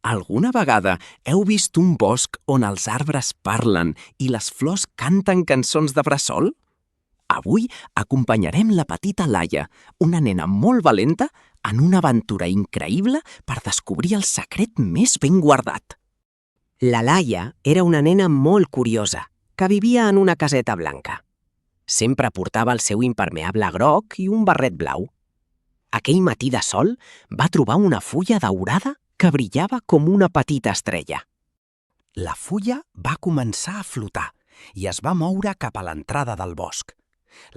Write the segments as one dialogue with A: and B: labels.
A: Alguna vegada heu vist un bosc on els arbres parlen i les flors canten cançons de bressol? Avui acompanyarem la petita Laia, una nena molt valenta, en una aventura increïble per descobrir el secret més ben guardat.
B: La Laia era una nena molt curiosa, que vivia en una caseta blanca. Sempre portava el seu impermeable groc i un barret blau. Aquell matí de sol va trobar una fulla daurada que brillava com una petita estrella.
C: La fulla va començar a flotar i es va moure cap a l'entrada del bosc.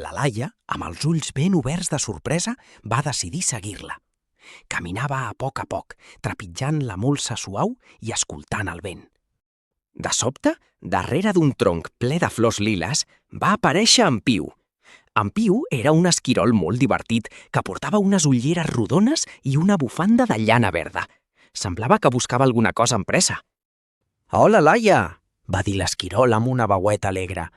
C: La Laia, amb els ulls ben oberts de sorpresa, va decidir seguir-la. Caminava a poc, trepitjant la molsa suau i escoltant el vent.
A: De sobte, darrere d'un tronc ple de flors liles, va aparèixer en Piu. En Piu era un esquirol molt divertit que portava unes ulleres rodones i una bufanda de llana verda. Semblava que buscava alguna cosa amb pressa.
C: «Hola, Laia!», va dir l'esquirol amb una veueta alegre.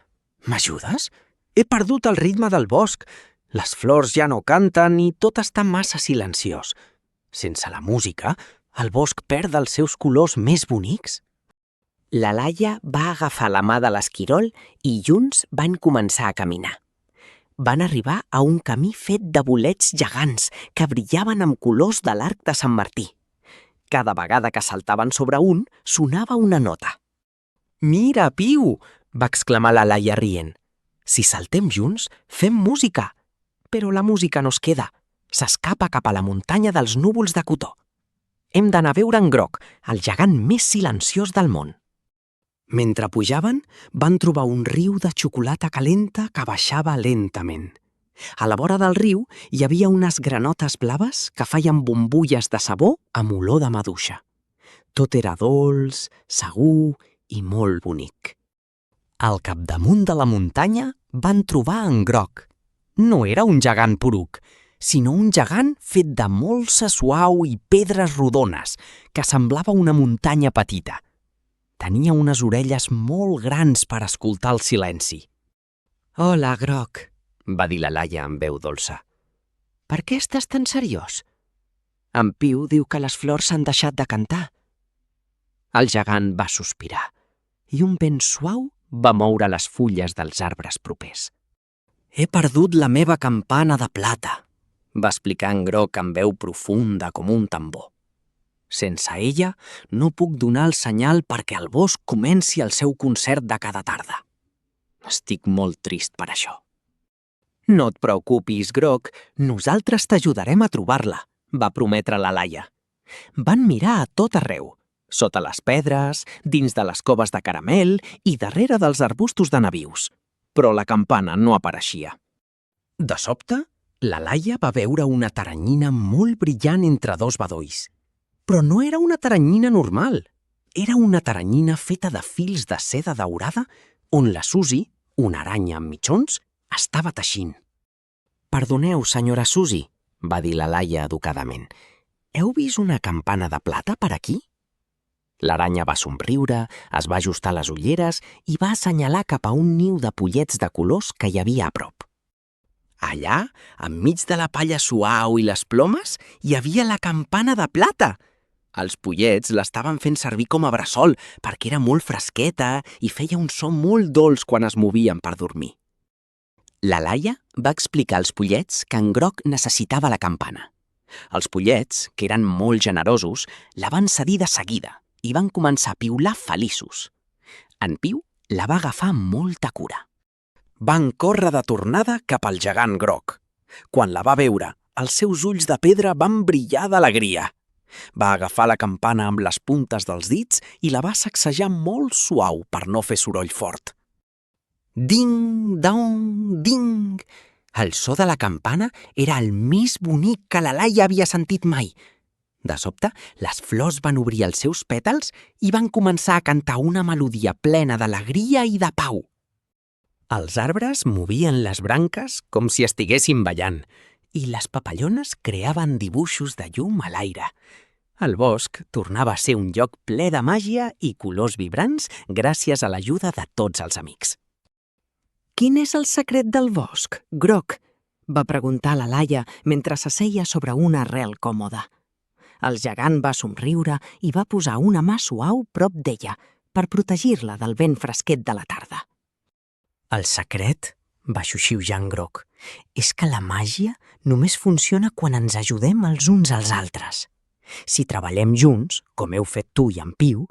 C: «M'ajudes? He perdut el ritme del bosc. Les flors ja no canten i tot està massa silenciós. Sense la música, el bosc perd els seus colors més bonics».
B: La Laia va agafar la mà de l'esquirol i junts van començar a caminar. Van arribar a un camí fet de bolets gegants que brillaven amb colors de l'arc de Sant Martí. Cada vegada que saltaven sobre un, sonava una nota.
A: «Mira, Piu!», va exclamar la Laia rient. «Si saltem junts, fem música!» Però la música no es queda. S'escapa cap a la muntanya dels núvols de cotó. Hem d'anar a veure en Groc, el gegant més silenciós del món. Mentre pujaven, van trobar un riu de xocolata calenta que baixava lentament. A la vora del riu hi havia unes granotes blaves que feien bombulles de sabó amb olor de maduixa. Tot era dolç, segur i molt bonic. Al capdamunt de la muntanya van trobar en Groc. No era un gegant poruc, sinó un gegant fet de molsa suau i pedres rodones, que semblava una muntanya petita. Tenia unes orelles molt grans per escoltar el silenci.
B: «Hola, Groc»,
A: va dir la Laia amb veu dolça.
B: «Per què estàs tan seriós?»
A: En Piu diu que les flors s'han deixat de cantar. El gegant va sospirar i un vent suau va moure les fulles dels arbres propers. «He perdut la meva campana de plata», va explicar en Groc amb veu profunda com un tambor. «Sense ella no puc donar el senyal perquè el bosc comenci el seu concert de cada tarda. Estic molt trist per això». «No et preocupis, Groc, nosaltres t'ajudarem a trobar-la», va prometre la Laia. Van mirar a tot arreu, sota les pedres, dins de les coves de caramel i darrere dels arbustos de nabius, però la campana no apareixia. De sobte, la Laia va veure una taranyina molt brillant entre dos bedolls. Però no era una taranyina normal. Era una taranyina feta de fils de seda daurada on la Susi, una aranya amb mitjons, estava teixint. «Perdoneu, senyora Susi», va dir la Laia educadament. «Heu vist una campana de plata per aquí?» L'aranya va somriure, es va ajustar les ulleres i va assenyalar cap a un niu de pollets de colors que hi havia a prop. Allà, enmig de la palla suau i les plomes, hi havia la campana de plata. Els pollets l'estaven fent servir com a bressol perquè era molt fresqueta i feia un so molt dolç quan es movien per dormir. La Laia va explicar als pollets que en Groc necessitava la campana. Els pollets, que eren molt generosos, la van cedir de seguida i van començar a piular feliços. En Piu la va agafar amb molta cura. Van córrer de tornada cap al gegant Groc. Quan la va veure, els seus ulls de pedra van brillar d'alegria. Va agafar la campana amb les puntes dels dits i la va sacsejar molt suau per no fer soroll fort. Ding, dong, ding! El so de la campana era el més bonic que la Laia havia sentit mai. De sobte, les flors van obrir els seus pètals i van començar a cantar una melodia plena d'alegria i de pau. Els arbres movien les branques com si estiguessin ballant i les papallones creaven dibuixos de llum a l'aire. El bosc tornava a ser un lloc ple de màgia i colors vibrants gràcies a l'ajuda de tots els amics.
B: «Quin és el secret del bosc, Groc?», va preguntar la Laia mentre s'asseia sobre una arrel còmoda. El gegant va somriure i va posar una mà suau prop d'ella per protegir-la del vent fresquet de la tarda.
C: El secret, va xiuxiujar en Groc, és que la màgia només funciona quan ens ajudem els uns als altres. Si treballem junts, com heu fet tu i en Piu,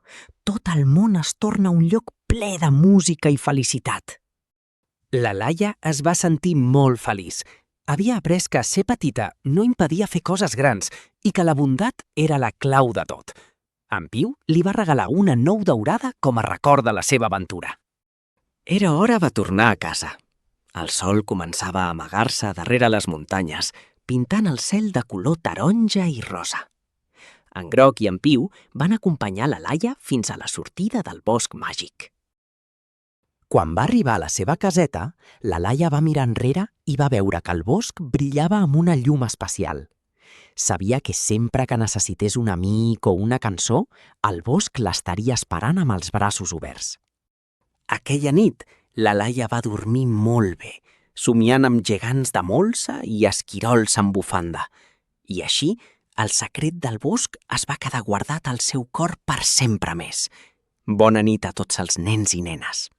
C: tot el món es torna un lloc ple de música i felicitat.
A: La Laia es va sentir molt feliç. Havia après que ser petita no impedia fer coses grans i que la bondat era la clau de tot. En Piu li va regalar una nou daurada com a record de la seva aventura. Era hora de tornar a casa. El sol començava a amagar-se darrere les muntanyes, pintant el cel de color taronja i rosa. En Groc i en Piu van acompanyar la Laia fins a la sortida del bosc màgic.
C: Quan va arribar a la seva caseta, la Laia va mirar enrere i va veure que el bosc brillava amb una llum especial. Sabia que sempre que necessités un amic o una cançó, el bosc l'estaria esperant amb els braços oberts. Aquella nit, la Laia va dormir molt bé, somiant amb gegants de molsa i esquirols amb bufanda. I així, el secret del bosc es va quedar guardat al seu cor per sempre més. Bona nit a tots els nens i nenes.